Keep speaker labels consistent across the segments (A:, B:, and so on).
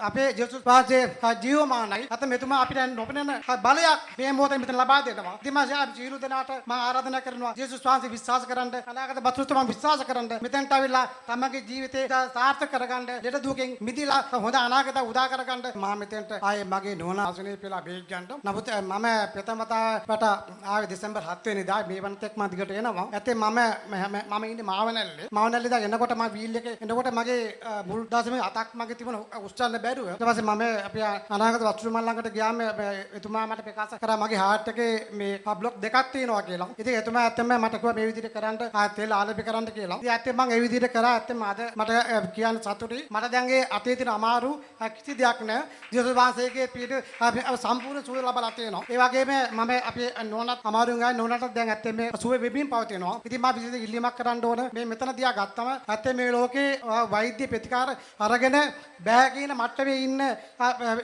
A: අපේ ජේසුස් වහන්සේ ජීවමානයි. අත මෙතුමා අපිට නොපෙනෙන බලයක් මේ මොහොතේ මෙතන ලබා දෙනවා. ඉතින් මම ජීලු දෙනාට මම ආරාධනා කරනවා ජේසුස් වහන්සේ විශ්වාස කරන්න, අනාගත බතුස්තුමා විශ්වාස කරන්න. මෙතෙන්ට අවිලා තමගේ ජීවිතේ සාර්ථක කරගන්න, ලෙඩ දුකෙන් මිදලා හොඳ අනාගත උදා කරගන්න. මම මෙතෙන්ට ආයේ මගේ නෝන ආසනේ පෙළ බේක් ගන්න. නමුත් මම ප්‍රථමතාවට ආවේ දෙසැම්බර් 7 වෙනිදා මේ වන්තෙක් මම දිගට එනවා. ඇත්තේ මම ඉන්නේ මාවනැල්ලේ. මාවනැල්ලේ දා එනකොට මම වීල් එකේ එනකොට මගේ මුල් දවසේ අතක් මගේ තිබුණ උස්සන්න බැරුව. ඊට පස්සේ මම අපි අනාගත වස්තුමන් ළඟට ගියාම එතුමා මට ප්‍රකාශ කරා මගේ හાર્ට් එකේ මේ බ්ලොක් දෙකක් තියෙනවා කියලා. ඉතින් එතුමා ඇත්තම මට කිව්වා මේ විදිහට කරන්න තෙල් ආලේප කරන්න කියලා. ඉතින් ඇත්තම මම ඒ විදිහට කරා. ඇත්තම අද මට කියන්න සතුටුයි. මට දැන් ඒ අතේ තියෙන අමාරු කිසි දෙයක් නැහැ. ජේසුස් වහන්සේගේ පිට සම්පූර්ණ සුවය ලබලා තියෙනවා. ඒ වගේම මම අපි නෝනත් අමාරුන් ගාන නෝනට දැන් ඇත්තම මේ සුවය වෙමින් පවතිනවා. ඉතින් මම විශේෂ ඉල්ලීමක් කරන්න ඕන. මේ මෙතන දිහා ගත්තම ඇත්තම මේ ලෝකේ වෛද්‍ය ප්‍රතිකාර අරගෙන බෑ කියන මට්ටමේ ඉන්න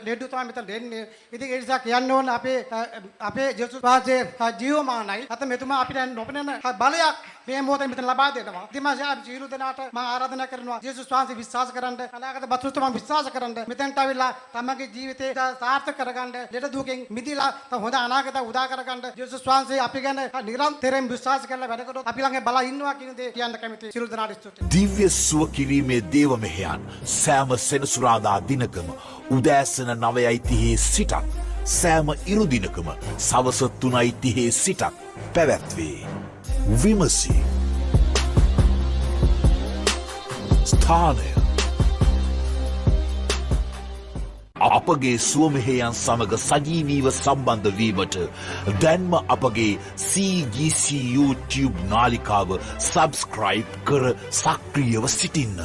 A: ලෙඩු තමයි මෙතන දෙන්නේ. ඉතින් ඒ නිසා කියන්න ඕන අපේ ජේසුස් වහන්සේ ජීවමානයි. අත මෙතුමා අපිට නොපෙනෙන බලයක් මේ මොහොතේ මෙතන ලබා දෙනවා. ඉතින් මම ජීලු දෙනාට මම ආරාධනා කරනවා ජේසුස් වහන්සේ විශ්වාස කරන්න, අනාගත බතුස්තුමා විශ්වාස කරන්න. මෙතෙන්ට අවිලා තමගේ ජීවිතේ සාර්ථක කරගන්න, ලෙඩ දුකෙන් මිදලා හොඳ අනාගත උදා කරගන්න. ජේසුස් වහන්සේ අපි ගැන නිරන්තරයෙන් විශ්වාස කරලා වැඩ කරොත් අපි ළඟ බල ඉන්නවා කියන දේ කියන්න කැමතියි. ජීලු දෙනාට ස්තුතියි.
B: දිව්‍ය සුව කිරීමේ දේව මෙහෙයන් සෑම සෙනසුරාදා දිනකම උදෑසන 9:30 සිටත් සෑම ඉරු දිනකම සවස 3:30 සිටත් පැවැත්වේ. විමසි ස්ථානය අපගේ සුවමෙහෙයන් සමග සජීවීව සම්බන්ධ වීමට දැන්ම අපගේ CGC YouTube නාලිකාව සබස්ක්‍රයිබ් කර සක්‍රියව සිටින්න.